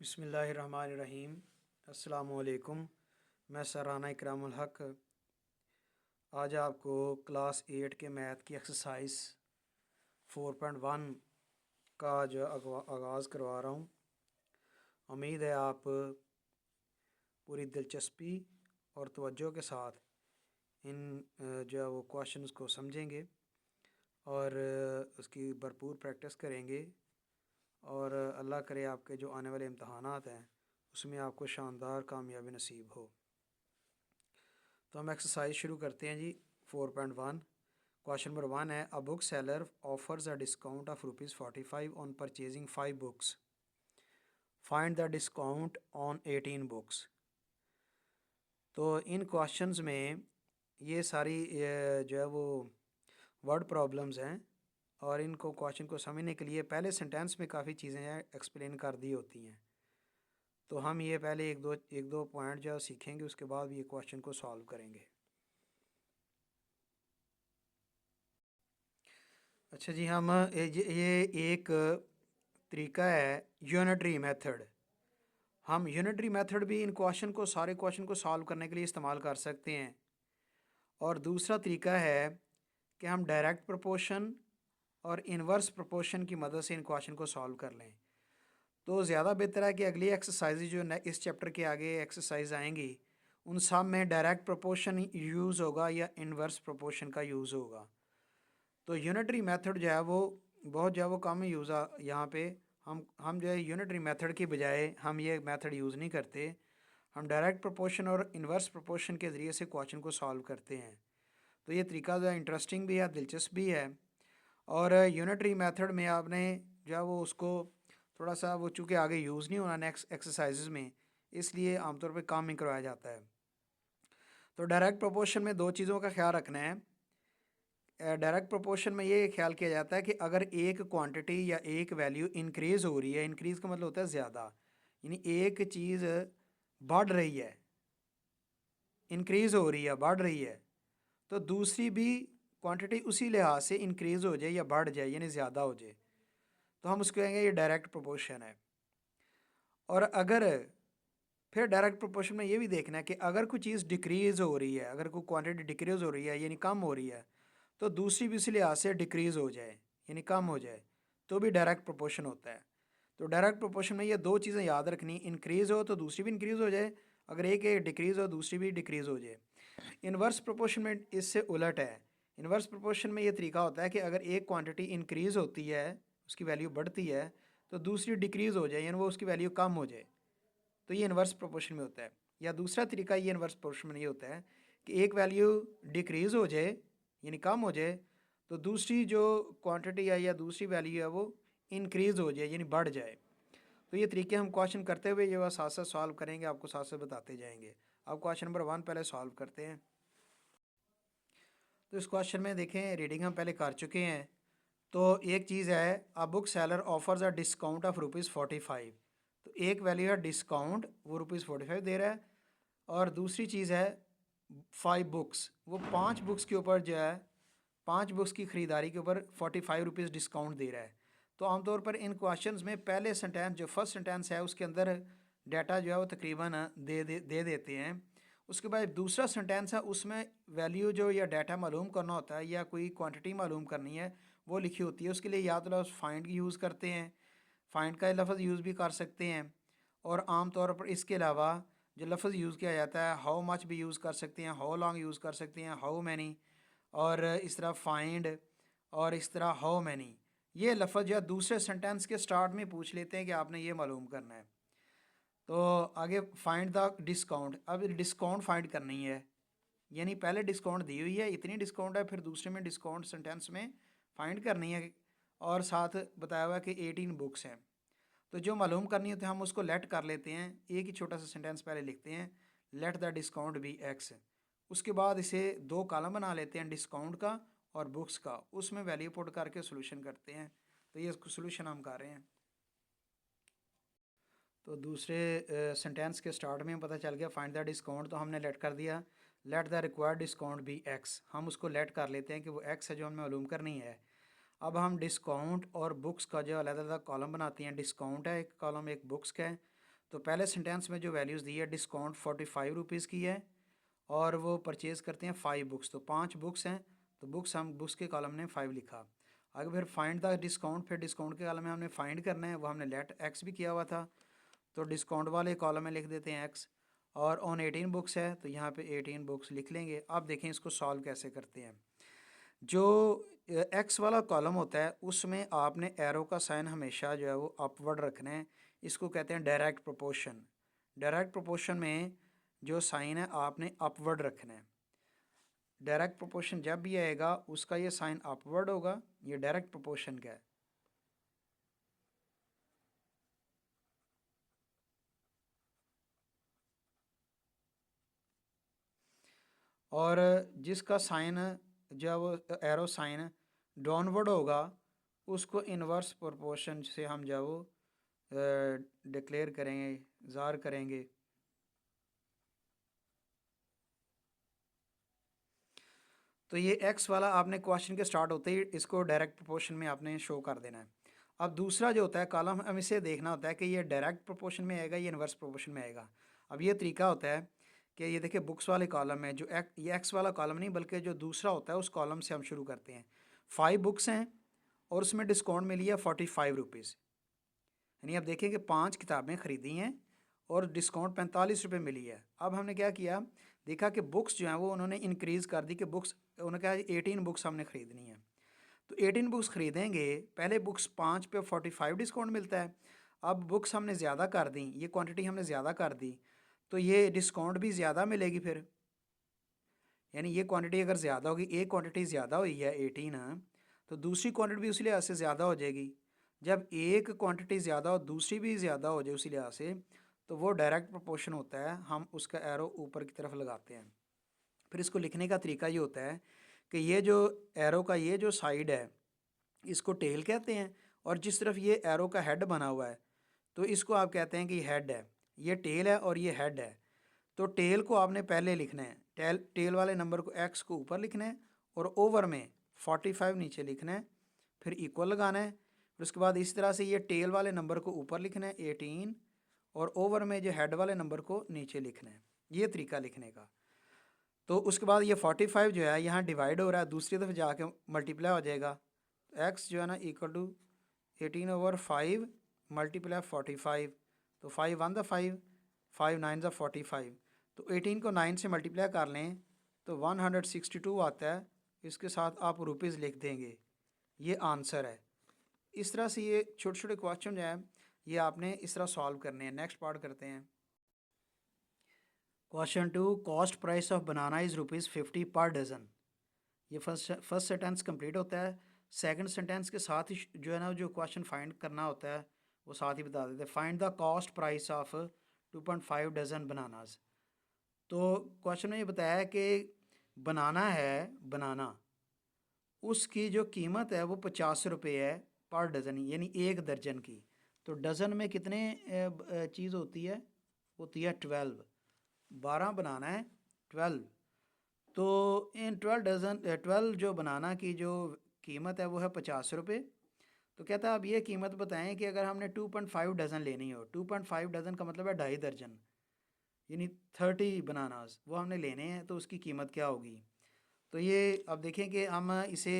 बिस्मिल्लाहिर्रहमानिर्रहीम। अस्सलामुअलैकुम। मैं सर राना इकरामुल हक आज आपको क्लास 8 के मैथ की एक्सरसाइज 4.1 का जो आगाज़ करवा रहा हूँ। उम्मीद है आप पूरी दिलचस्पी और तवज्जो के साथ इन जो है वो क्वेश्चंस को समझेंगे और उसकी भरपूर प्रैक्टिस करेंगे और अल्लाह करे आपके जो आने वाले इम्तहानात हैं उसमें आपको शानदार कामयाबी नसीब हो। तो हम एक्सरसाइज शुरू करते हैं जी। 4.1 क्वेश्चन नंबर 1 है, a book seller offers a discount of ₹45 on purchasing 5 books, find the discount on 18 books. तो इन क्वेश्चंस में ये सारी जो है वो वर्ड प्रॉब्लम्स हैं और इनको क्वेश्चन को समझने के लिए पहले सेंटेंस में काफ़ी चीज़ें एक्सप्लेन कर दी होती हैं। तो हम ये पहले एक दो पॉइंट जो सीखेंगे, उसके बाद ये क्वेश्चन को सॉल्व करेंगे। अच्छा जी, हम ये एक तरीका है यूनिटरी मेथड। हम यूनिटरी मेथड भी इन क्वेश्चन को सारे क्वेश्चन को सॉल्व करने के लिए इस्तेमाल कर सकते हैं। और दूसरा तरीका है कि हम डायरेक्ट प्रोपोर्शन और इन्वर्स प्रोपोर्शन की मदद से इन क्वेश्चन को सॉल्व कर लें। तो ज़्यादा बेहतर है कि अगली एक्सरसाइज जो इस चैप्टर के आगे एक्सरसाइज आएंगी उन सब में डायरेक्ट प्रोपोर्शन यूज़ होगा या इन्वर्स प्रोपोर्शन का यूज़ होगा। तो यूनिटरी मेथड जो है वो बहुत जो है वो कम यूज़ यहाँ पे हम जो है यूनिटरी मेथड की बजाय हम ये मेथड यूज़ नहीं करते। हम डायरेक्ट प्रोपोर्शन और इन्वर्स प्रोपोर्शन के ज़रिए से क्वेश्चन को सॉल्व करते हैं। तो ये तरीका जो है इंटरेस्टिंग भी है, दिलचस्प भी है। और यूनिटरी मेथड में आपने जो है वो उसको थोड़ा सा वो चूँकि आगे यूज़ नहीं होना नेक्स्ट एक्सरसाइजेज में, इसलिए आमतौर पर काम ही करवाया जाता है। तो डायरेक्ट प्रोपोर्शन में दो चीज़ों का ख्याल रखना है। डायरेक्ट प्रोपोर्शन में ये ख्याल किया जाता है कि अगर एक क्वांटिटी या एक वैल्यू इंक्रीज़ हो रही है, इंक्रीज़ का मतलब होता है ज़्यादा, यानी एक चीज़ बढ़ रही है, इंक्रीज़ हो रही है, बढ़ रही है, तो दूसरी भी क्वांटिटी उसी लिहाज से इंक्रीज़ हो जाए या बढ़ जाए यानी ज़्यादा हो जाए, तो हम उसको कहेंगे ये डायरेक्ट प्रोपोर्शन है। और अगर फिर डायरेक्ट प्रोपोर्शन में ये भी देखना है कि अगर कोई चीज़ डिक्रीज़ हो रही है, अगर कोई क्वांटिटी डिक्रीज़ हो रही है यानी कम हो रही है, तो दूसरी भी इसी लिहाज से डिक्रीज़ हो जाए यानी कम हो जाए, तो भी डायरेक्ट प्रोपोर्शन होता है। तो डायरेक्ट प्रोपोर्शन में ये दो चीज़ें याद रखनी, इंक्रीज़ हो तो दूसरी भी इंक्रीज़ हो जाए, अगर एक डिक्रीज़ हो दूसरी भी डिक्रीज़ हो जाए। इन्वर्स प्रोपोर्शन में इससे उलट है। इन्वर्स प्रोपोर्शन में ये तरीका होता है कि अगर एक क्वांटिटी इंक्रीज़ होती है, उसकी वैल्यू बढ़ती है, तो दूसरी डिक्रीज़ हो जाए यानी वो उसकी वैल्यू कम हो जाए, तो ये इन्वर्स प्रोपोर्शन में होता है। या दूसरा तरीका ये इन्वर्स प्रोपोर्शन में ये होता है कि एक वैल्यू डिक्रीज़ हो जाए यानी कम हो जाए, तो दूसरी जो क्वांटिटी है या दूसरी वैल्यू है वो इंक्रीज़ हो जाए यानी बढ़ जाए। तो ये तरीके हम क्वेश्चन करते हुए ये साथ साथ सॉल्व करेंगे, आपको साथ साथ बताते जाएंगे। अब क्वेश्चन नंबर 1 पहले सॉल्व करते हैं। तो इस क्वेश्चन में देखें, रीडिंग हम पहले कर चुके हैं। तो एक चीज़ है, a book seller offers a discount of ₹45। तो एक वैल्यू है डिस्काउंट, वो ₹45 दे रहा है। और दूसरी चीज़ है 5 बुक्स, वो 5 बुक्स के ऊपर जो है 5 बुक्स की ख़रीदारी के ऊपर ₹45 डिस्काउंट दे रहा है। तो आमतौर पर इन क्वेश्चंस में पहले सेंटेंस जो फर्स्ट सेंटेंस है उसके अंदर डाटा जो है वो तकरीबन दे देते हैं। उसके बाद दूसरा सेंटेंस है उसमें वैल्यू जो या डाटा मालूम करना होता है या कोई क्वांटिटी मालूम करनी है वो लिखी होती है। उसके लिए या तो लफ्ज़ फाइंड यूज़ करते हैं, फाइंड का लफ्ज़ यूज़ भी कर सकते हैं। और आम तौर पर इसके अलावा जो लफ्ज़ यूज़ किया जाता है हाउ मच भी यूज़ कर सकते हैं, हाउ लॉन्ग यूज़ कर सकते हैं, हाउ मैनी, और इस तरह फाइंड और इस तरह हाउ मैनी, ये लफ्ज़ जो है दूसरे सेंटेंस के स्टार्ट में पूछ लेते हैं कि आपने ये मालूम करना है। तो आगे फाइंड द डिस्काउंट, अब डिस्काउंट फाइंड करनी है, यानी पहले डिस्काउंट दी हुई है, इतनी डिस्काउंट है, फिर दूसरे में डिस्काउंट सेंटेंस में फाइंड करनी है। और साथ बताया हुआ है कि 18 बुक्स हैं। तो जो मालूम करनी होती है हम उसको लेट कर लेते हैं, एक ही छोटा सा सेंटेंस पहले लिखते हैं, let the discount be x. उसके बाद इसे दो कॉलम बना लेते हैं, डिस्काउंट का और बुक्स का, उसमें वैल्यू पुट करके सोल्यूशन करते हैं। तो ये सोल्यूशन हम कर रहे हैं। तो दूसरे सेंटेंस के स्टार्ट में पता चल गया फाइंड द डिस्काउंट, तो हमने लेट कर दिया, let the required discount be x, हम उसको लेट कर लेते हैं कि वो एक्स है जो हमें मालूम करनी है। अब हम डिस्काउंट और बुक्स का जो अलग अलग कॉलम बनाते हैं, डिस्काउंट है एक कॉलम, एक बुक्स का है, तो पहले सेंटेंस में जो वैल्यूज़ दी है, डिस्काउंट 45 रुपीज़ की है और वो परचेज़ करते हैं 5 बुक्स, तो 5 बुक्स हैं, तो बुक्स के कॉलम ने 5 लिखा। आगे फिर फाइंड द डिस्काउंट, फिर डिस्काउंट के कॉलम में हमने फाइंड करना है, वो हमने लेट एक्स भी किया हुआ था, तो डिस्काउंट वाले कॉलम में लिख देते हैं एक्स। और ऑन 18 बुक्स है तो यहाँ पे 18 बुक्स लिख लेंगे। अब देखें इसको सॉल्व कैसे करते हैं। जो एक्स वाला कॉलम होता है उसमें आपने एरो का साइन हमेशा जो है वो अपवर्ड रखना है, इसको कहते हैं डायरेक्ट प्रोपोर्शन। डायरेक्ट प्रोपोर्शन में जो साइन है आपने अपवर्ड रखना है। डायरेक्ट प्रोपोर्शन जब भी आएगा उसका ये साइन अपवर्ड होगा, ये डायरेक्ट प्रोपोर्शन का है। और जिसका साइन जब एरो साइन डाउनवर्ड होगा उसको इन्वर्स प्रोपोर्शन से हम जब वो डिक्लेयर करेंगे, ज़ाहिर करेंगे। तो ये एक्स वाला आपने क्वेश्चन के स्टार्ट होते ही इसको डायरेक्ट प्रोपोर्शन में आपने शो कर देना है। अब दूसरा जो होता है कॉलम, हम इसे देखना होता है कि ये डायरेक्ट प्रोपोर्शन में आएगा, ये इन्वर्स प्रोपोर्शन में आएगा। अब ये तरीका होता है कि ये देखिए बुक्स वाले कॉलम में जो ये एक्स वाला कॉलम नहीं बल्कि जो दूसरा होता है उस कॉलम से हम शुरू करते हैं। 5 बुक्स हैं और उसमें डिस्काउंट मिली है 45 रुपीज़, यानी आप देखें कि 5 किताबें ख़रीदी हैं और डिस्काउंट 45 रुपये मिली है। अब हमने क्या किया, देखा कि बुक्स जो हैं वो उन्होंने इंक्रीज़ कर दी कि बुक्स, उन्होंने कहा 18 बुक्स हमने ख़रीदनी है, तो 18 बुक्स ख़रीदेंगे। पहले बुक्स 5 पे 45 डिस्काउंट मिलता है, अब बुक्स हमने ज़्यादा कर दी, ये क्वांटिटी हमने ज़्यादा कर दी तो ये डिस्काउंट भी ज़्यादा मिलेगी फिर, यानी ये क्वांटिटी अगर ज़्यादा होगी, एक क्वांटिटी ज़्यादा हुई है 18, तो दूसरी क्वांटिटी भी उसी लिहाज से ज़्यादा हो जाएगी। जब एक क्वांटिटी ज़्यादा हो दूसरी भी ज़्यादा हो जाए उसी लिहाज से, तो वो डायरेक्ट प्रोपोर्शन होता है, हम उसका एरो ऊपर की तरफ लगाते हैं। फिर इसको लिखने का तरीका ये होता है कि ये जो एरो का ये जो साइड है इसको टेल कहते हैं, और जिस तरफ ये एरो का हेड बना हुआ है तो इसको आप कहते हैं कि हेड है, ये टेल है और ये हेड है। तो टेल को आपने पहले लिखना है, टेल वाले नंबर को एक्स को ऊपर लिखना है और ओवर में 45 नीचे लिखना है, फिर इक्वल लगाना है। फिर उसके बाद इस तरह से ये टेल वाले नंबर को ऊपर लिखना है 18 और ओवर में जो हेड वाले नंबर को नीचे लिखना है, ये तरीका लिखने का। तो उसके बाद ये 45 जो है यहाँ डिवाइड हो रहा है, दूसरी तरफ जाके मल्टीप्लाई हो जाएगा, एक्स जो है ना इक्वल टू 18/5 मल्टीप्लाई 45, तो 5 1 द 5, 5 9 द 45, तो 18 को 9 से मल्टीप्लाई कर लें तो 162 आता है, इसके साथ आप रुपीज़ लिख देंगे, ये आंसर है। इस तरह से ये छोटे छोटे क्वेश्चन जो है ये आपने इस तरह सॉल्व करने हैं। नेक्स्ट पार्ट करते हैं। Question 2, cost price of banana is ₹50 पर डज़न। ये फर्स्ट सेंटेंस कंप्लीट होता है। सेकंड सेंटेंस के साथ ही जो है ना जो क्वेश्चन फाइंड करना होता है वो साथ ही बता देते हैं। Find the cost price of 2.5 dozen bananas. तो क्वेश्चन में ये बताया है कि बनाना है, बनाना उसकी जो कीमत है वो 50 रुपये है पर डज़न, यानी एक दर्जन की। तो डज़न में कितने चीज़ होती है, होती है 12, 12 बनाना है 12। तो इन 12 जो बनाना की जो कीमत है वो है 50 रुपये। तो कहता है अब ये कीमत बताएं कि अगर हमने 2.5 डज़न लेनी हो, 2.5 डज़न का मतलब है 2.5 दर्जन, यानी 30 बनानास वो हमने लेने हैं, तो उसकी कीमत क्या होगी। तो ये अब देखें कि हम इसे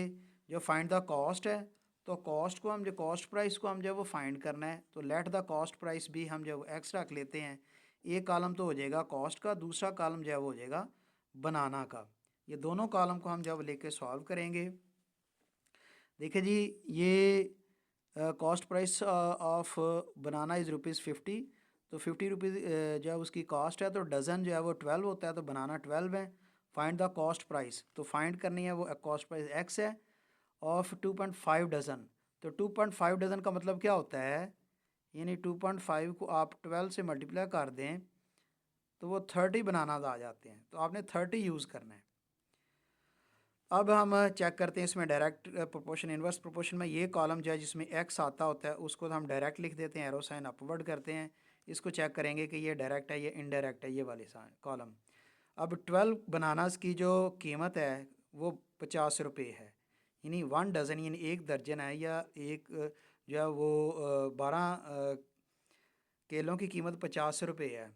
जो फाइंड द कॉस्ट है, तो कॉस्ट को हम जो कॉस्ट प्राइस को हम जब वो फाइंड करना है तो लेट द कॉस्ट प्राइस भी हम जब एक्स रख लेते हैं, एक कॉलम तो हो जाएगा कॉस्ट का, दूसरा कॉलम जो है वो हो जाएगा बनाना का। ये दोनों कॉलम को हम जब लेके सॉल्व करेंगे, देखिए जी ये cost price of banana is ₹50, तो 50 रुपीज़ जो है उसकी कॉस्ट है, तो डज़न जो है वो 12 होता है, तो बनाना 12 है। फाइंड द कॉस्ट प्राइस, तो फाइंड करनी है वो कॉस्ट प्राइस एक्स है ऑफ 2.5 डज़न। तो 2.5 डज़न का मतलब क्या होता है, यानी 2.5 को आप 12 से मल्टीप्लाई कर दें तो वो 30 बनाना आ जाते हैं, तो आपने 30 यूज़ करना है। अब हम चेक करते हैं इसमें डायरेक्ट प्रोपोर्शन इन्वर्स प्रोपोर्शन में ये कॉलम जो है जिसमें एक्स आता होता है उसको तो हम डायरेक्ट लिख देते हैं, एरो साइन अपवर्ड करते हैं। इसको चेक करेंगे कि ये डायरेक्ट है ये इनडायरेक्ट है, ये वाले कॉलम। अब 12 बनानास की जो कीमत है वो 50 रुपये है, यानी 1 डज़न यानी एक दर्जन है, या एक जो है वो 12 केलों की कीमत 50 रुपये है।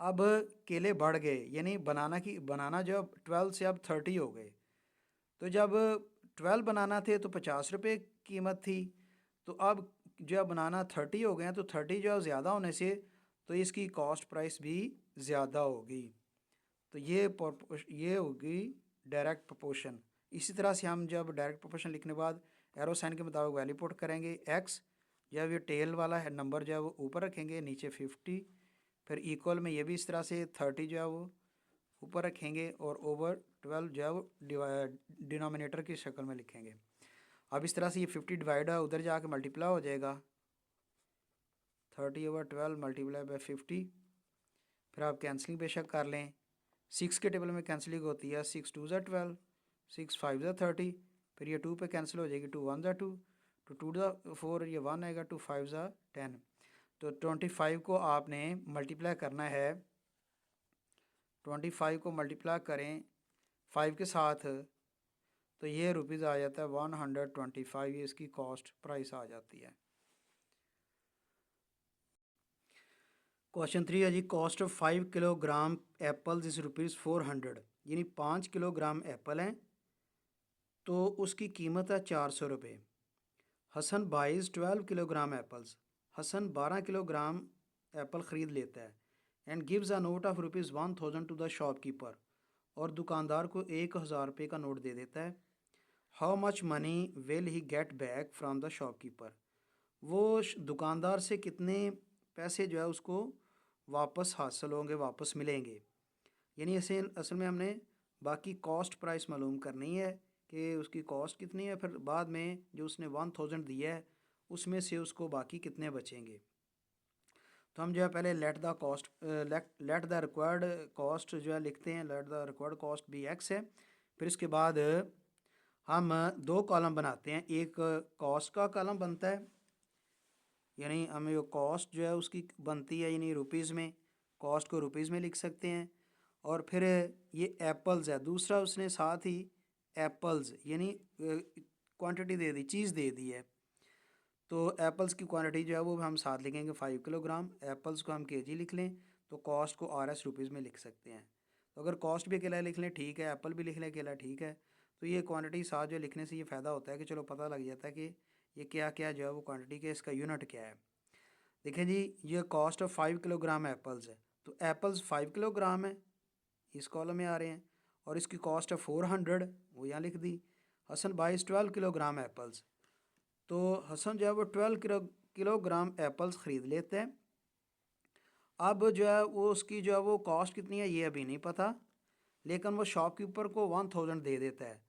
अब केले बढ़ गए, यानी बनाना जो अब 12 से अब 30 हो गए। तो जब 12 बनाना थे तो 50 रुपये कीमत थी, तो अब जो बनाना 30 हो गए हैं, तो 30 जो है ज़्यादा होने से तो इसकी कॉस्ट प्राइस भी ज़्यादा होगी। तो ये होगी डायरेक्ट प्रोपोर्शन। इसी तरह से हम जब डायरेक्ट प्रोपोर्शन लिखने के बाद एरो साइन के मुताबिक वैल्यू पुट करेंगे। एक्स जब ये टेल वाला है नंबर जो है वो ऊपर रखेंगे, नीचे 50, फिर इक्वल में ये भी इस तरह से 30 जो है वो ऊपर रखेंगे और ओवर 12 जो है वो डिनोमिनेटर की शक्ल में लिखेंगे। अब इस तरह से ये 50 डिवाइड है, उधर जाके मल्टीप्लाई हो जाएगा, 30/12 मल्टीप्लाई बाय 50। फिर आप कैंसलिंग बेशक कर लें, 6 के टेबल में कैंसलिंग होती है, 6 2 ज़ा 12, 6 5 ज़ा 30, फिर ये 2 पे कैंसिल हो जाएगी, 2 1 ज़ा 2, तो 2 ज़ा 4, ये 1 आएगा, 2 5 ज़ा 10। तो 25 को आपने मल्टीप्लाई करना है, 25 को मल्टीप्लाई करें 5 के साथ, तो ये रुपीज़ आ जाता है 125, ये इसकी कॉस्ट प्राइस आ जाती है। क्वेश्चन 3 है जी, cost of 5 kilogram apples is ₹400, यानी 5 किलोग्राम एप्पल हैं तो उसकी कीमत है 400 रुपये। Hasan buys 12 kilogram apples, Hasan 12 kilogram apple ख़रीद लेता है and gives a note of ₹1000 to the shopkeeper, और दुकानदार को 1000 रुपये का नोट दे देता है। How much money will he get back from the shopkeeper, वो दुकानदार से कितने पैसे जो है उसको वापस हासिल होंगे, वापस मिलेंगे। यानी ऐसे असल में हमने बाकी कॉस्ट प्राइस मालूम करनी है कि उसकी कॉस्ट कितनी है, फिर बाद में जो उसने 1000 दिया है उसमें से उसको बाकी कितने बचेंगे। तो हम जो है पहले let the cost let the required cost जो है लिखते हैं, let the required cost be x है। फिर इसके बाद हम दो कॉलम बनाते हैं, एक कॉस्ट का कॉलम बनता है, यानी हमें जो कॉस्ट जो है उसकी बनती है यानी रुपीज़ में, कॉस्ट को रुपीज़ में लिख सकते हैं। और फिर ये एप्पल्स है, दूसरा उसने साथ ही एप्पल्स यानी क्वांटिटी दे दी, चीज़ दे दी है, तो एप्पल्स की क्वांटिटी जो है वो हम साथ लिखेंगे 5 किलोग्राम, एप्पल्स को हम केजी लिख लें, तो कॉस्ट को RS रुपीज़ में लिख सकते हैं। तो अगर कॉस्ट भी अकेला लिख लें ठीक है, एप्पल भी लिख लें अकेला ठीक है। तो ये क्वांटिटी साथ जो लिखने से ये फ़ायदा होता है कि चलो पता लग जाता है कि ये क्या क्या जो है वो क्वांटिटी के इसका यूनिट क्या है। देखें जी, ये कॉस्ट ऑफ 5 किलोग्राम एप्पल्स है, तो एप्पल्स 5 किलोग्राम है, इस कॉलम में आ रहे हैं, और इसकी कॉस्ट है 400, वो यहाँ लिख दी। हसन बाइस 12 किलोग्राम एप्पल्स, तो हसन जो है वो 12 किलोग्राम एप्पल्स ख़रीद लेते हैं। अब जो है वो उसकी जो है वो कॉस्ट कितनी है ये अभी नहीं पता, लेकिन वो शॉपकीपर को 1000 दे देता है।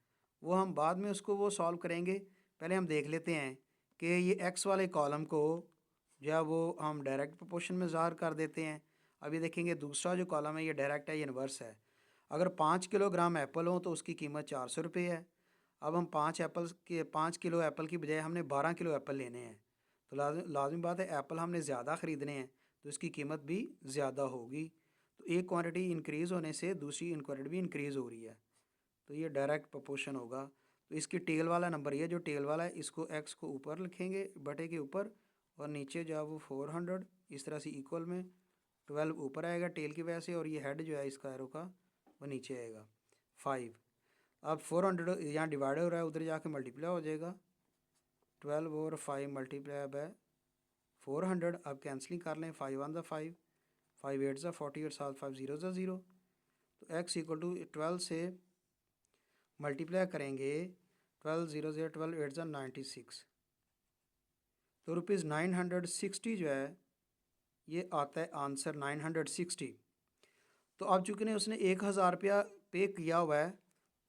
वो हम बाद में उसको वो सॉल्व करेंगे, पहले हम देख लेते हैं कि ये एक्स वाले कॉलम को जो है वो हम डायरेक्ट प्रोपोर्शन में ज़ाहिर कर देते हैं। अभी देखेंगे दूसरा जो कॉलम है ये डायरेक्ट है, ये इन्वर्स है। अगर 5 किलोग्राम एप्पल हो तो उसकी कीमत 400 रुपये है। अब हम 5 किलो एप्पल की बजाय हमने 12 किलो एप्पल लेने हैं, तो लाजमी बात है एप्पल हमने ज़्यादा ख़रीदने हैं तो इसकी कीमत भी ज़्यादा होगी। तो एक क्वांटिटी इंक्रीज़ होने से दूसरी क्वांटिटी भी इंक्रीज़ हो रही है, तो ये डायरेक्ट प्रोपोर्शन होगा। तो इसकी टेल वाला नंबर ये जो टेल वाला है इसको एक्स को ऊपर लिखेंगे बटे के ऊपर, और नीचे जो है वो 400, इस तरह से इक्वल में 12 ऊपर आएगा टेल की वजह से, और ये हेड जो है इसका एरो का वो नीचे आएगा 5। अब 400 यहाँ डिवाइड हो रहा है, उधर जाके मल्टीप्लाई हो जाएगा, 12/5 मल्टीप्लाई बाय 400। अब कैंसलिंग कर लें, 5 1 ज़ा 5, 5 8 ज़ा 40 और साथ 5 0 ज़ा 0, तो एक्स इक्वल टू 12 से मल्टीप्लाई करेंगे, 12 0 0 12 8 ज़ा 96, तो ₹960 जो है ये आता है आंसर 960। तो अब चूँकि ने उसने 1000 रुपया पे किया हुआ है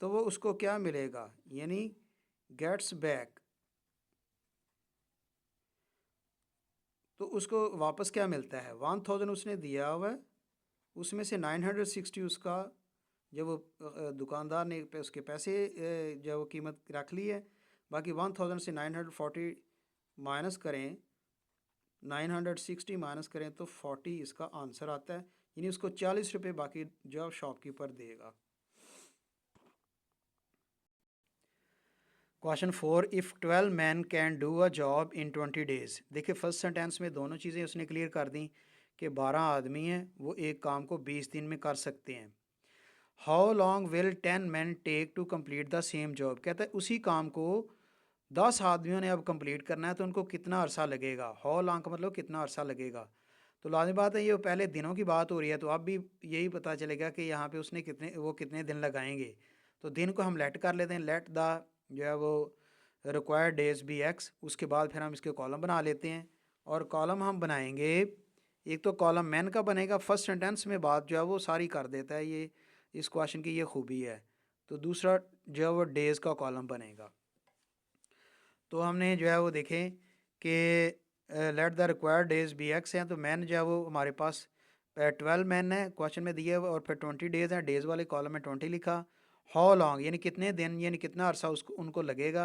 तो वो उसको क्या मिलेगा, यानी गेट्स बैक, तो उसको वापस क्या मिलता है, 1000 उसने दिया हुआ है, उसमें से 960 उसका जब वो दुकानदार ने पे उसके पैसे जो वो कीमत रख ली है, बाकी 1000 से 940 माइनस करें, 960 माइनस करें तो 40 इसका आंसर आता है, यानी उसको 40 रुपये बाकी जो शॉपकीपर देगा। Question 4, if 12 man can do a job in 20 days. देखिए फर्स्ट सेंटेंस में दोनों चीज़ें उसने क्लियर कर दी कि 12 आदमी हैं वो एक काम को 20 दिन में कर सकते हैं। How long will 10 man take to complete the same job. कहता है उसी काम को 10 आदमियों ने अब कंप्लीट करना है तो उनको कितना अरसा लगेगा। हाउ लॉन्ग का मतलब कितना अरसा लगेगा। तो लाजमी बात है ये पहले दिनों की बात हो रही है तो अब भी यही पता चलेगा कि यहाँ पे उसने कितने दिन लगाएंगे। तो दिन को हम लेट कर लेते हैं, लेट द जो है वो रिक्वायर्ड डेज बी एक्स। उसके बाद फिर हम इसके कॉलम बना लेते हैं और कॉलम हम बनाएंगे। एक तो कॉलम मैन का बनेगा, फर्स्ट सेंटेंस में बात जो है वो सारी कर देता है, ये इस क्वेश्चन की ये खूबी है। तो दूसरा जो है वो डेज़ का कॉलम बनेगा। तो हमने जो है वो देखें कि let the required days be x हैं, तो मैन जो है वो हमारे पास 12 मैन है क्वेश्चन में दिया हुआ और फिर 20 डेज़ हैं, डेज़ वाले कॉलम में 20 लिखा। हाउ लॉन्ग यानी कितने दिन यानी कितना अरसा उसको उनको लगेगा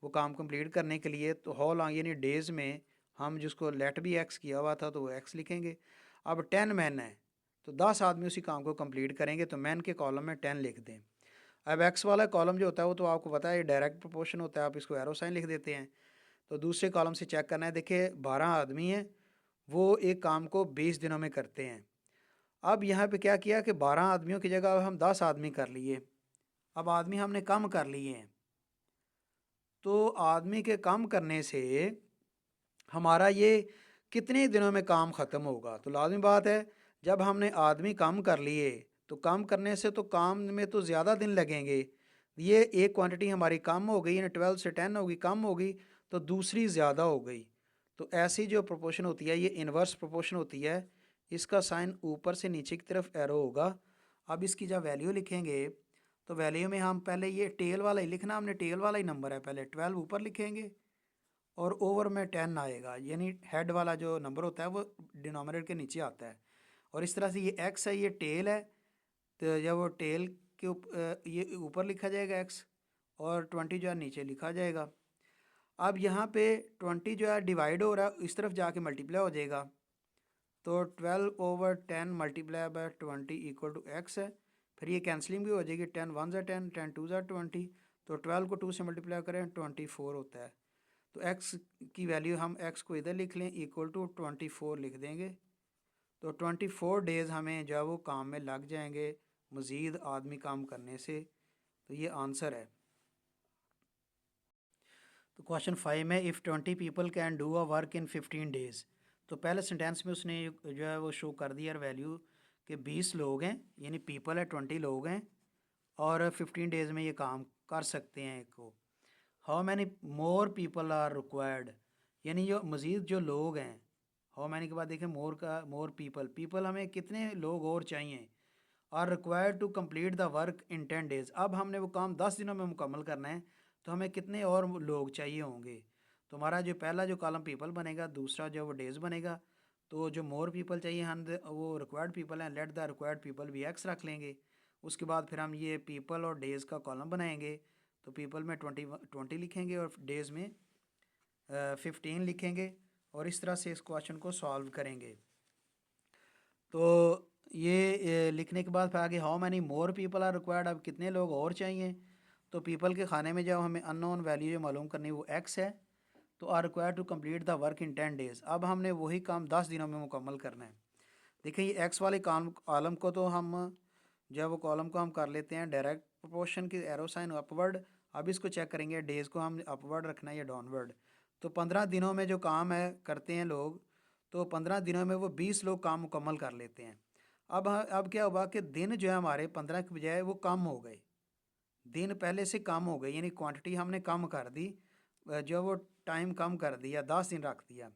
वो काम कंप्लीट करने के लिए। तो हाउ लॉन्ग यानी डेज़ में हम जिसको लेट भी एक्स किया हुआ था तो वो एक्स लिखेंगे। अब 10 मैन है तो 10 आदमी उसी काम को कंप्लीट करेंगे तो मैन के कॉलम में 10 लिख दें। अब एक्स वाला कॉलम जो होता है वो तो आपको पता है डायरेक्ट प्रोपोर्शन होता है, आप इसको एरो साइन लिख देते हैं। तो दूसरे कॉलम से चेक करना है, देखिए 12 आदमी हैं वो एक काम को 20 दिनों में करते हैं। अब यहाँ पे क्या किया कि 12 आदमियों की जगह अब हम 10 आदमी कर लिए। अब आदमी हमने कम कर लिए हैं तो आदमी के कम करने से हमारा ये कितने दिनों में काम ख़त्म होगा। तो लाजमी बात है जब हमने आदमी कम कर लिए तो कम करने से तो काम में तो ज़्यादा दिन लगेंगे। ये एक क्वांटिटी हमारी कम हो गई यानी 12 से 10 होगी, कम होगी तो दूसरी ज़्यादा हो गई। तो ऐसी जो प्रोपोर्शन होती है ये इन्वर्स प्रोपोर्शन होती है। इसका साइन ऊपर से नीचे की तरफ एरो होगा। अब इसकी जब वैल्यू लिखेंगे तो वैल्यू में हम पहले ये टेल वाला ही लिखना, हमने टेल वाला ही नंबर है, पहले 12 ऊपर लिखेंगे और ओवर में 10 आएगा यानी हेड वाला जो नंबर होता है वो डिनोमिनेटर के नीचे आता है। और इस तरह से ये एक्स है, ये टेल है, तो जब वो टेल के ये ऊपर लिखा जाएगा एक्स और 20 जो है नीचे लिखा जाएगा। अब यहाँ पे 20 जो है डिवाइड हो रहा है इस तरफ जाके मल्टीप्लाई हो जाएगा। तो 12/10 multiply by 20 equal to x है। फिर ये कैंसलिंग भी हो जाएगी, 10 वन ज़ा 10, 10 टू ज़ा 20। तो 12 को 2 से मल्टीप्लाई करें 24 होता है। तो x की वैल्यू हम x को इधर लिख लें इक्वल टू 24 लिख देंगे। तो 24 डेज़ हमें जो है वो काम में लग जाएंगे मज़ीद आदमी काम करने से। तो ये आंसर है। तो क्वेश्चन 5 में if 20 people can do a work in 15 days. तो पहले सेंटेंस में उसने जो है वो शो कर दिया वैल्यू कि 20 लोग हैं यानी पीपल है 20 लोग हैं और 15 डेज़ में ये काम कर सकते हैं एक को। How many more people are required यानी जो मज़ीद जो लोग हैं, हाउ मैनी के बाद देखें मोर का, मोर पीपल, पीपल हमें कितने लोग और चाहिए। Are required to complete the work in 10 days. अब हमने वो काम 10 दिनों में मुकम्मल करना है तो हमें कितने और लोग चाहिए होंगे। तो हमारा जो पहला जो कॉलम पीपल बनेगा, दूसरा जो वो डेज़ बनेगा। तो जो मोर पीपल चाहिए हम वो रिक्वायर्ड पीपल हैं, लेट द रिक्वायर्ड पीपल भी एक्स रख लेंगे। उसके बाद फिर हम ये पीपल और डेज़ का कॉलम बनाएंगे। तो पीपल में 20 लिखेंगे और डेज़ में 15 लिखेंगे और इस तरह से इस क्वेश्चन को सॉल्व करेंगे। तो ये लिखने के बाद फिर आगे how many more people are required, अब कितने लोग और चाहिए। तो पीपल के खाने में जब हमें अननोन वैल्यू जो मालूम करनी वो एक्स है। तो are required to complete the work in 10 days. अब हमने वही काम 10 दिनों में मुकम्मल करना है। देखिए ये एक्स वाले कॉलम को तो हम जब वो कॉलम को हम कर लेते हैं डायरेक्ट प्रोपोर्शन की एरो साइन अपवर्ड। अब इसको चेक करेंगे डेज़ को हम अपवर्ड रखना है या डाउनवर्ड। तो 15 दिनों में जो काम है करते हैं लोग, तो 15 दिनों में वो 20 लोग काम मुकम्मल कर लेते हैं। अब क्या हुआ कि दिन जो है हमारे 15 के बजाय वो कम हो गए, दिन पहले से कम हो गए यानी क्वांटिटी हमने कम कर दी, जो वो टाइम कम कर दिया, 10 दिन रख दिया।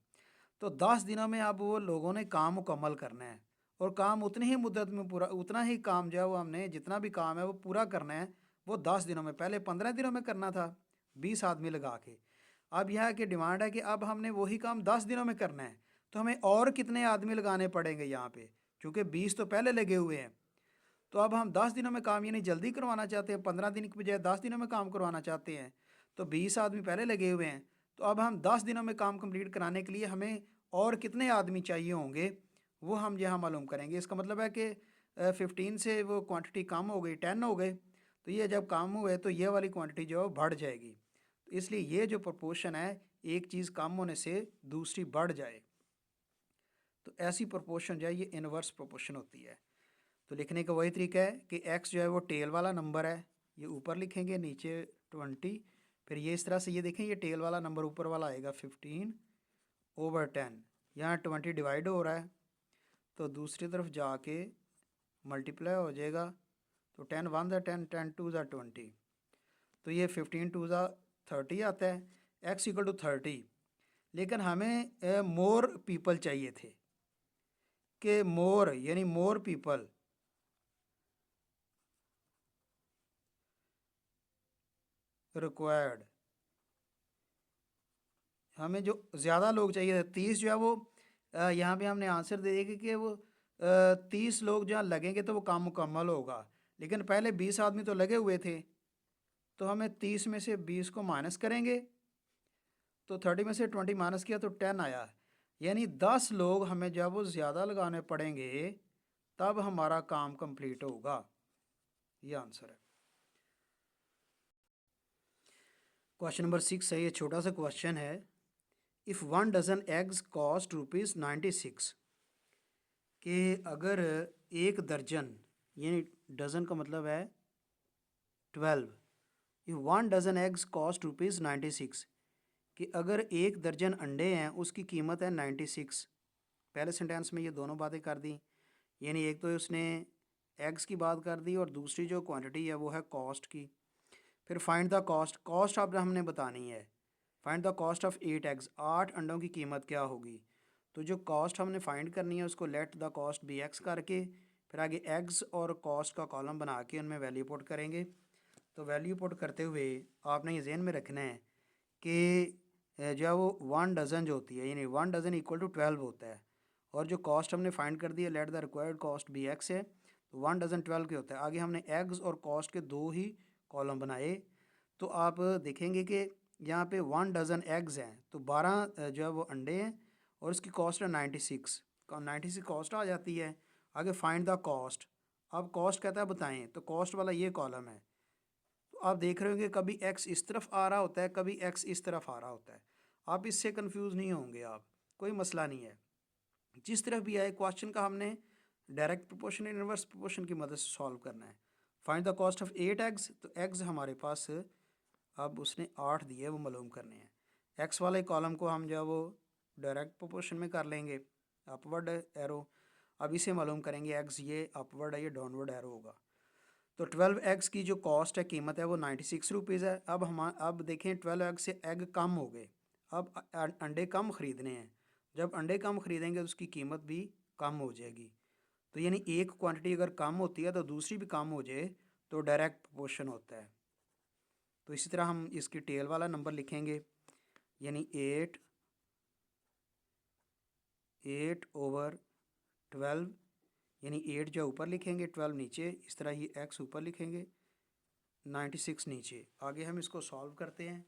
तो 10 दिनों में अब वो लोगों ने काम मुकम्मल करना है और काम उतनी ही मुद्दत में पूरा, उतना ही काम जो है वो हमने जितना भी काम है वो पूरा करना है वो 10 दिनों में, पहले 15 दिनों में करना था 20 आदमी लगा के। अब यह की डिमांड है कि अब हमने वही काम 10 दिनों में करना है तो हमें और कितने आदमी लगाने पड़ेंगे यहाँ पे, क्योंकि 20 तो पहले लगे हुए हैं। तो अब हम 10 दिनों में काम यानी जल्दी करवाना चाहते हैं, 15 दिन की बजाय 10 दिनों में काम करवाना चाहते हैं। तो 20 आदमी पहले लगे हुए हैं तो अब हम 10 दिनों में काम कंप्लीट कराने के लिए हमें और कितने आदमी चाहिए होंगे वो हम यहाँ मालूम करेंगे। इसका मतलब है कि 15 से वो क्वांटिटी कम हो गई, 10 हो गए। तो ये जब कम हुए तो ये वाली क्वांटिटी जो है वो बढ़ जाएगी। तो इसलिए ये जो प्रोपोर्शन है, एक चीज़ कम होने से दूसरी बढ़ जाए, तो ऐसी प्रोपोर्शन जो है ये इनवर्स प्रोपोर्शन होती है। तो लिखने का वही तरीका है कि एक्स जो है वो टेल वाला नंबर है, ये ऊपर लिखेंगे, नीचे 20, फिर ये इस तरह से ये देखें, ये टेल वाला नंबर ऊपर वाला आएगा 15/10, यहाँ 20 डिवाइड हो रहा है तो दूसरी तरफ जाके मल्टीप्लाई हो जाएगा, तो 10 1 ज़ा 10, 10 2 ज़ा 20, तो ये 15 2 ज़ा 30 आता है, एक्स इक्वल टू 30। लेकिन हमें मोर पीपल चाहिए थे, कि मोर यानी मोर पीपल रिक्वायर्ड, हमें जो ज़्यादा लोग चाहिए थे 30 जो है वो यहाँ पे हमने आंसर दे दिया कि वो 30 लोग जहाँ लगेंगे तो वो काम मुकम्मल होगा, लेकिन पहले 20 आदमी तो लगे हुए थे, तो हमें 30 में से 20 को माइनस करेंगे, तो 30 में से 20 माइनस किया तो 10 आया, यानी 10 लोग हमें जब वो ज़्यादा लगाने पड़ेंगे तब हमारा काम कंप्लीट होगा। ये आंसर है। क्वेश्चन नंबर 6 है, ये छोटा सा क्वेश्चन है। इफ़ 1 डजन एग्स कॉस्ट ₹96, कि अगर एक दर्जन, यानी डज़न का मतलब है 12, इफ़ 1 डजन एग्स कॉस्ट ₹96, कि अगर एक दर्जन अंडे हैं उसकी कीमत है 96। पहले सेंटेंस में ये दोनों बातें कर दी, यानी एक तो उसने एग्स की बात कर दी और दूसरी जो क्वांटिटी है वो है कॉस्ट की। फिर फाइंड द कॉस्ट, कॉस्ट अब हमने बतानी है। Find the cost of 8 eggs, 8 अंडों की कीमत क्या होगी। तो जो कॉस्ट हमने फाइंड करनी है उसको let the cost be x करके, फिर आगे एग्स और कॉस्ट का कॉलम बना के उनमें वैल्यू पुट करेंगे। तो वैल्यू पुट करते हुए आपने ये जहन में रखना है कि जो है वो 1 डज़न जो होती है, यानी 1 डज़न इक्वल टू 12 होता है, और जो कॉस्ट हमने फाइंड कर दी है let the required cost be x है, तो 1 डज़न 12 के होता है। आगे हमने एग्स और कॉस्ट के दो ही कॉलम बनाए, तो आप देखेंगे कि यहाँ पे 1 डज़न एग्स हैं तो 12 जो है वो अंडे हैं और इसकी कॉस्ट है 96, 96 कॉस्ट आ जाती है। आगे फाइंड द कॉस्ट, अब कॉस्ट कहता है बताएं, तो कॉस्ट वाला ये कॉलम है। तो आप देख रहे होंगे कभी एक्स इस तरफ आ रहा होता है, कभी एक्स इस तरफ आ रहा होता है, आप इससे कंफ्यूज नहीं होंगे, आप कोई मसला नहीं है। जिस तरफ भी आए क्वेश्चन का हमने डायरेक्ट प्रोपोर्शन इनवर्स प्रोपोर्शन की मदद से सॉल्व करना है। Find the cost of 8 eggs, तो एग्स हमारे पास अब उसने 8 दिए वो मालूम करने हैं। एक्स वाले कॉलम को हम जो है वो डायरेक्ट प्रोपोर्शन में कर लेंगे, अपवर्ड एरो। अब इसे मालूम करेंगे एक्स ये अपवर्ड है, ये डाउनवर्ड एरो होगा। तो 12 एग्स की जो कॉस्ट है, कीमत है, वो 96 रुपीज़ है। अब देखें 12 एग से एग कम हो गए, अब अंडे कम ख़रीदने हैं। जब अंडे कम ख़रीदेंगे तो उसकी कीमत भी कम हो जाएगी। तो यानी एक क्वांटिटी अगर कम होती है तो दूसरी भी कम हो जाए, तो डायरेक्ट प्रोपोर्शन होता है। तो इसी तरह हम इसकी टेल वाला नंबर लिखेंगे, यानी 8/12, यानी 8 जो ऊपर लिखेंगे 12 नीचे, इस तरह ये एक्स ऊपर लिखेंगे 96 नीचे। आगे हम इसको सॉल्व करते हैं,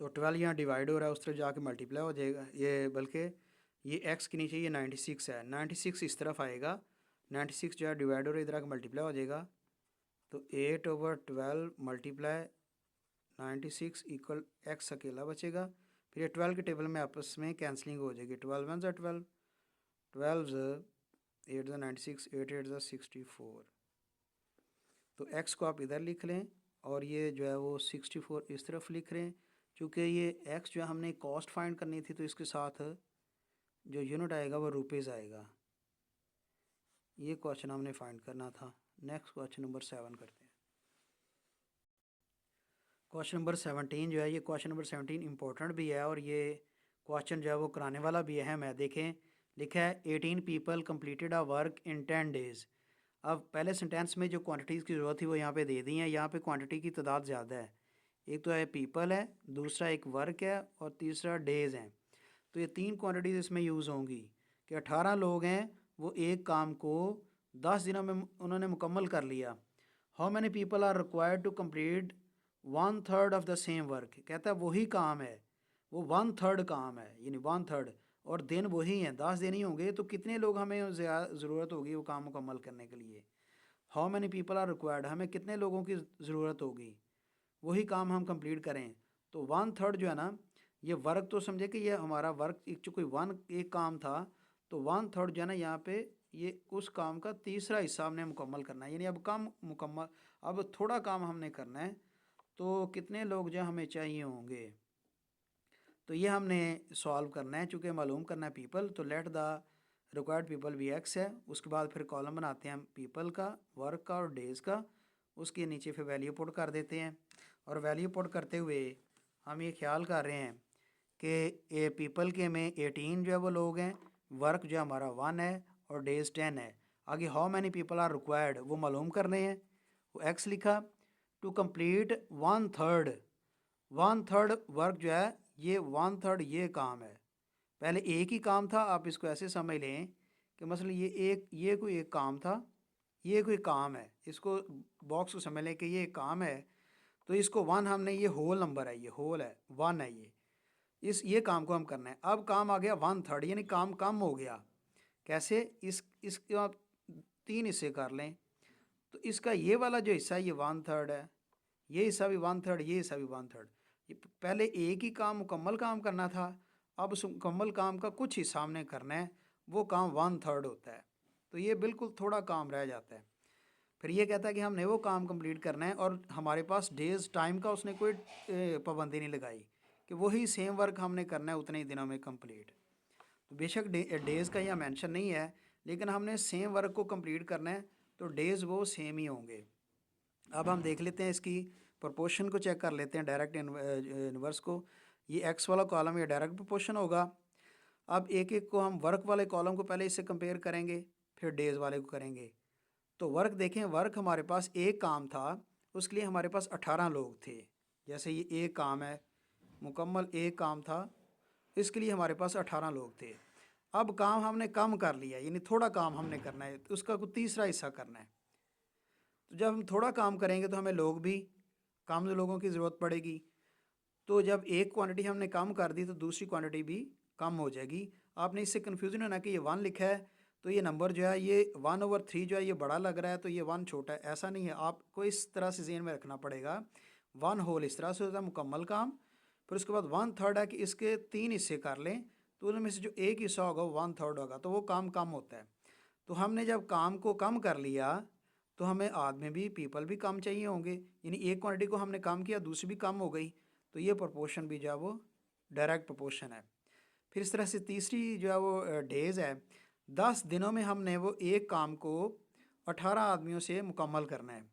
तो 12 यहाँ डिवाइड हो रहा है, उस तरफ जाके मल्टीप्लाई हो जाएगा, ये बल्कि ये एक्स के नीचे ये 96 है, 96 इस तरफ आएगा, 96 जो है डिवाइड हो रहा है, इधर आके मल्टीप्लाई हो जाएगा। तो 8/12 मल्टीप्लाई 96 इक्वल एक्स अकेला बचेगा। फिर ये 12 के टेबल में आपस में कैंसलिंग हो जाएगी, 12 1 12, 12 8 96, 8 8 64। तो एक्स को आप इधर लिख लें और ये जो है वो 64 इस तरफ लिख रहे हैं। चूँकि ये एक्स जो है हमने कॉस्ट फाइंड करनी थी, तो इसके साथ जो यूनिट आएगा वो रुपीज़ आएगा। ये क्वेश्चन हमने फाइंड करना था। नेक्स्ट क्वेश्चन नंबर 7 करते हैं। क्वेश्चन नंबर 17 जो है, ये क्वेश्चन नंबर 17 इंपॉर्टेंट भी है और ये क्वेश्चन जो है वो कराने वाला भी अहम है। देखें लिखा है 18 people completed a work in 10 days. अब पहले सेंटेंस में जो क्वांटिटीज़ की ज़रूरत थी वो यहाँ पे दे दी है, यहाँ पे क्वांटिटी की तादाद ज़्यादा है। एक तो है पीपल है, दूसरा एक वर्क है और तीसरा डेज़ हैं। तो ये 3 क्वांटिटीज़ इसमें यूज़ होंगी कि 18 लोग हैं, वो एक काम को 10 दिनों में उन्होंने मुकम्मल कर लिया। How many people are required to complete 1/3 of the same work. कहता है वही काम है, वो 1/3 काम है, यानी 1/3, और दिन वही हैं, 10 दिन ही होंगे, तो कितने लोग हमें ज़रूरत होगी वो काम मुकम्मल करने के लिए। How many people are required, हमें कितने लोगों की ज़रूरत होगी वही काम हम कंप्लीट करें। तो 1/3 जो है ना, ये वर्क तो समझे कि ये हमारा वर्क एक जो कोई एक काम था, तो 1/3 जो है ना यहाँ पे ये उस काम का तीसरा हिस्सा हमने मुकम्मल करना है। यानी अब काम मुकम्मल, अब थोड़ा काम हमने करना है। तो कितने लोग जो हमें चाहिए होंगे, तो ये हमने सॉल्व करना है। चूँकि मालूम करना है पीपल, तो लेट द रिक्वायर्ड पीपल भी एक्स है। उसके बाद फिर कॉलम बनाते हैं हम पीपल का, वर्क का और डेज़ का। उसके नीचे फिर वैल्यू पुट कर देते हैं। और वैल्यू पुट करते हुए हम ये ख्याल कर रहे हैं कि ए पीपल के में 18 जो है वो लोग हैं, वर्क जो हमारा 1 है और डेज़ 10 है। आगे how many people are required वो मालूम करने हैं, वो एक्स लिखा। टू कंप्लीट 1/3, 1/3 वर्क जो है, ये 1/3 ये काम है। पहले एक ही काम था, आप इसको ऐसे समझ लें कि मसलन ये कोई एक काम था, ये कोई काम है। इसको बॉक्स को समझ लें कि ये एक काम है। तो इसको 1 हमने, ये होल नंबर है, ये होल है, 1 है ये काम को हम करना है। अब काम आ गया 1/3, यानी काम कम हो गया। कैसे? इसके आप 3 हिस्से कर लें। तो इसका ये वाला जो हिस्सा है ये 1/3 है, ये हिस्सा भी 1/3, ये हिस्सा भी 1/3। ये पहले एक ही काम मुकम्मल काम करना था, अब उस मुकम्मल काम का कुछ हिस्सा हमने करना है, वो काम 1/3 होता है। तो ये बिल्कुल थोड़ा काम रह जाता है। फिर ये कहता है कि हमने वो काम कंप्लीट करना है, और हमारे पास डेज़ टाइम का उसने कोई पाबंदी नहीं लगाई कि वही सेम वर्क हमने करना है उतने ही दिनों में कंप्लीट। तो बेशक डेज़ का यहाँ मेंशन नहीं है, लेकिन हमने सेम वर्क को कंप्लीट करना है, तो डेज़ वो सेम ही होंगे। अब हम देख लेते हैं इसकी प्रोपोर्शन को, चेक कर लेते हैं डायरेक्ट इन्वर्स को। ये एक्स वाला कॉलम ये डायरेक्ट प्रोपोर्शन होगा। अब एक एक को हम वर्क वाले कॉलम को पहले इससे कंपेयर करेंगे, फिर डेज़ वाले को करेंगे। तो वर्क देखें, वर्क हमारे पास एक काम था, उसके लिए हमारे पास 18 लोग थे। जैसे ये एक काम है, मुकम्मल एक काम था, इसके लिए हमारे पास 18 लोग थे। अब काम हमने कम कर लिया, यानी थोड़ा काम हमने करना है, तो उसका कोई तीसरा हिस्सा करना है। तो जब हम थोड़ा काम करेंगे तो हमें लोग भी, कम लोगों की ज़रूरत पड़ेगी। तो जब एक क्वांटिटी हमने कम कर दी तो दूसरी क्वांटिटी भी कम हो जाएगी। आपने इससे कन्फ्यूज़न होना कि ये 1 लिखा है, तो ये नंबर जो है ये 1/3 जो है ये बड़ा लग रहा है, तो ये 1 छोटा है। ऐसा नहीं है, आपको इस तरह से ज़हन में रखना पड़ेगा। 1 होल इस तरह से होता है मुकम्मल काम। फिर उसके बाद 1/3 है कि इसके 3 हिस्से कर लें, तो उनमें से जो एक हिस्सा होगा वो 1/3 होगा, तो वो काम कम होता है। तो हमने जब काम को कम कर लिया, तो हमें आदमी भी, पीपल भी कम चाहिए होंगे। यानी एक क्वांटिटी को हमने कम किया, दूसरी भी कम हो गई, तो ये प्रोपोर्शन भी जो है वो डायरेक्ट प्रोपोर्शन है। फिर इस तरह से तीसरी जो है वो डेज़ है। 10 दिनों में हमने वो एक काम को 18 आदमियों से मुकम्मल करना है।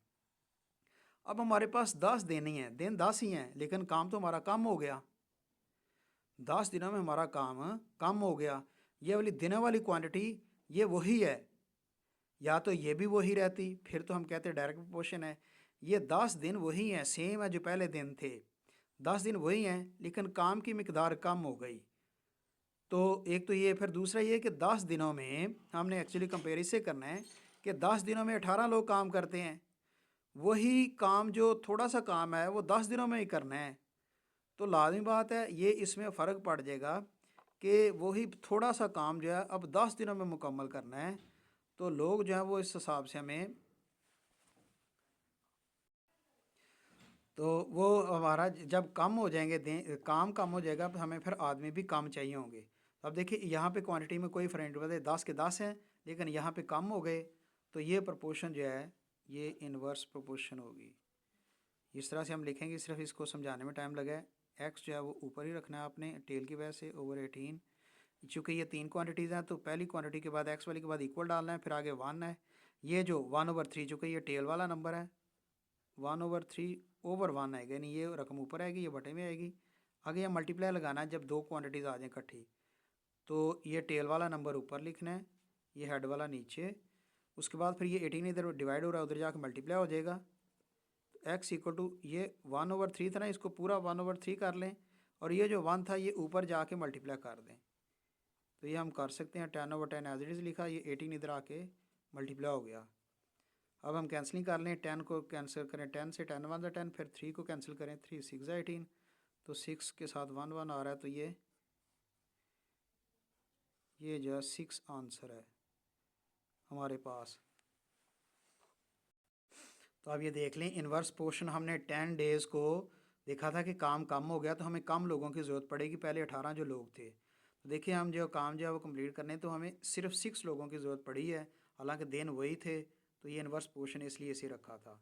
अब हमारे पास 10 दिन ही हैं, दिन 10 ही हैं, लेकिन काम तो हमारा कम हो गया। 10 दिनों में हमारा काम कम हो गया। ये वाली दिनों वाली क्वांटिटी ये वही है, या तो ये भी वही रहती, फिर तो हम कहते हैं डायरेक्ट प्रोपोर्शन है। ये 10 दिन वही हैं, सेम है जो पहले दिन थे। 10 दिन वही हैं, लेकिन काम की मिकदार कम हो गई। तो एक तो ये, फिर दूसरा ये कि 10 दिनों में हमने एक्चुअली कंपेयर इससे करना है कि 10 दिनों में 18 लोग काम करते हैं, वही काम जो थोड़ा सा काम है वो 10 दिनों में ही करना है। तो लाजमी बात है ये इसमें फ़र्क पड़ जाएगा कि वही थोड़ा सा काम जो है अब 10 दिनों में मुकम्मल करना है। तो लोग जो है वो इस हिसाब से हमें, तो वो हमारा जब कम हो जाएंगे, काम कम हो जाएगा, तो हमें फिर आदमी भी कम चाहिए होंगे। अब देखिए यहाँ पे क्वांटिटी में कोई फ़र्क नहीं पड़ता, 10 के 10 हैं, लेकिन यहाँ पे कम हो गए, तो ये प्रोपोर्शन जो है ये इन्वर्स प्रोपोर्शन होगी। इस तरह से हम लिखेंगे, सिर्फ इसको समझाने में टाइम लगा है। एक्स जो है वो ऊपर ही रखना है आपने टेल की वजह से, ओवर 18। चूँकि ये 3 क्वांटिटीज़ हैं, तो पहली क्वांटिटी के बाद एक्स वाली के बाद इक्वल डालना है, फिर आगे 1 है। ये जो 1/3, चूँकि ये टेल वाला नंबर है, 1/3 ओवर 1 आएगा, यानी ये रकम ऊपर आएगी, ये बटे में आएगी। आगे ये मल्टीप्लाई लगाना है जब दो क्वांटिटीज़ आ जाएँ इकट्ठी, तो ये टेल वाला नंबर ऊपर लिखना है, ये हेड वाला नीचे। उसके बाद फिर ये 18 इधर डिवाइड हो रहा है, उधर जाकर मल्टीप्लाई हो जाएगा। तो एक्स इक्वल टू ये 1/3 था ना, इसको पूरा 1/3 कर लें, और ये जो 1 था ये ऊपर जाके मल्टीप्लाई कर दें। तो ये हम कर सकते हैं, 10/10 एज इट इज़ लिखा, ये 18 इधर आके मल्टीप्लाई हो गया। अब हम कैंसलिंग कर लें, 10 को कैंसिल करें, 10 से 10 1 10, फिर 3 को कैंसिल करें, 3 6 18, तो 6 के साथ 1 1 आ रहा है, तो ये जो है 6 आंसर है हमारे पास। तो अब ये देख लें, इन्वर्स पोर्शन हमने 10 डेज़ को देखा था कि काम कम हो गया, तो हमें कम लोगों की ज़रूरत पड़ेगी, पहले 18 जो लोग थे। तो देखिए हम जो काम जो है वो कंप्लीट करने, तो हमें सिर्फ 6 लोगों की ज़रूरत पड़ी है, हालांकि दिन वही थे। तो ये इन्वर्स पोर्शन इसलिए इसे रखा था।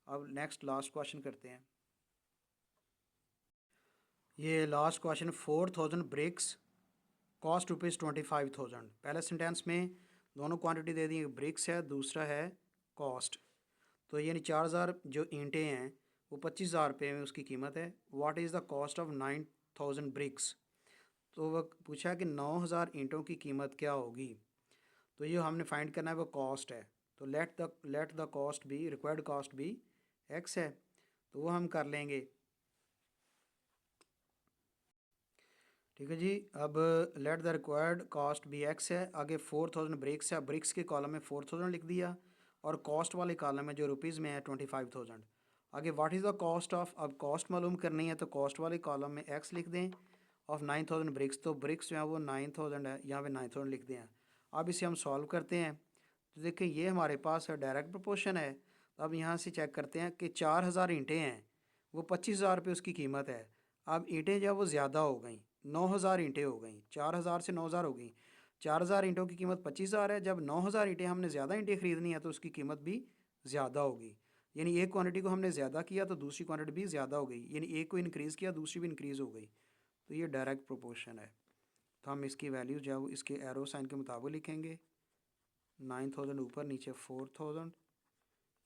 अब नेक्स्ट लास्ट क्वेश्चन करते हैं। ये लास्ट क्वेश्चन, 4000 ब्रिक्स कॉस्ट ₹25,000। पहले सेंटेंस में दोनों क्वांटिटी दे दी, ब्रिक्स है, दूसरा है कॉस्ट। तो यानी 4000 जो ईंटें हैं वो 25,000 रुपये में उसकी कीमत है। What is the cost of 9000 bricks. तो वह पूछा कि 9000 ईंटों की कीमत क्या होगी। तो ये हमने फाइंड करना है, वो कॉस्ट है। तो let the cost be, required cost be x है, तो वो हम कर लेंगे। ठीक है जी। अब let the required cost be x है, आगे 4000 ब्रिक्स है, ब्रिक्स के कॉलम में 4000 लिख दिया, और कॉस्ट वाले कॉलम में जो रुपीज़ में है 25,000। आगे what is the cost of, अब कॉस्ट मालूम करनी है, तो कॉस्ट वाले कॉलम में एक्स लिख दें, ऑफ 9000 ब्रिक्स, तो ब्रिक्स जो है वो 9000 है, यहाँ पे 9000 लिख दें। अब इसे हम सॉल्व करते हैं, तो देखें ये हमारे पास डायरेक्ट प्रोपोर्शन है। तो अब यहाँ से चेक करते हैं कि 4000 ईंटें हैं, वो 25,000 रुपये उसकी कीमत है। अब ईंटें जो वो ज़्यादा हो गई, 9000 ईंटें हो गई, 4000 से 9000 हो गई। 4000 ईंटों की कीमत 25,000 है, जब 9000 ईंटें हमने ज़्यादा ईंटें ख़रीदनी है तो उसकी कीमत भी ज़्यादा होगी। यानी एक क्वांटिटी को हमने ज़्यादा किया तो दूसरी क्वांटिटी भी ज़्यादा हो गई, यानी एक को इनक्रीज़ किया दूसरी भी इनक्रीज़ हो गई। तो ये डायरेक्ट प्रोपोर्शन है। तो हम इसकी वैल्यू जो है वो इसके एरो साइन के मुताबिक लिखेंगे, 9000 ऊपर, नीचे 4000,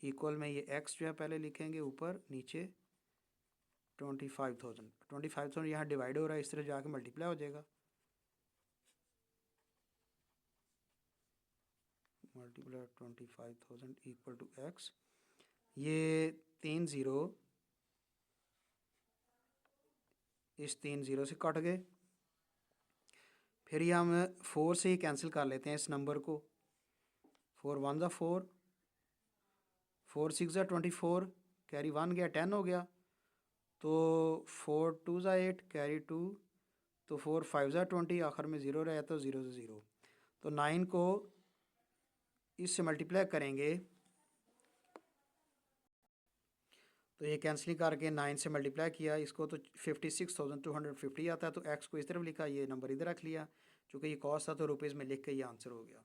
इक्वल में ये एक्स जो है पहले लिखेंगे, ऊपर नीचे 25,000 यहाँ डिवाइड हो रहा है, इस तरह जाके मल्टीप्लाई हो जाएगा, मल्टीप्लाई 25,000 इक्वल टू एक्स। ये 3 ज़ीरो इस 3 ज़ीरो से कट गए। फिर ये हम 4 से ही कैंसिल कर लेते हैं इस नंबर को। 4 1 ज़ा 4, 4 6 ज़ा 24, कैरी 1 गया, 10 हो गया। तो 4 2 ज़ा 8, कैरी 2, तो 4 5 ज़ा 20, आखिर में 0 रहा तो 0 से 0। तो 9 को इससे मल्टीप्लाई करेंगे, तो ये कैंसिलिंग करके 9 से मल्टीप्लाई किया इसको, तो 56,250 आता है। तो एक्स को इस तरफ लिखा, ये नंबर इधर रख लिया, चूँकि ये कॉस्ट था तो रुपीज़ में लिख के ये आंसर हो गया।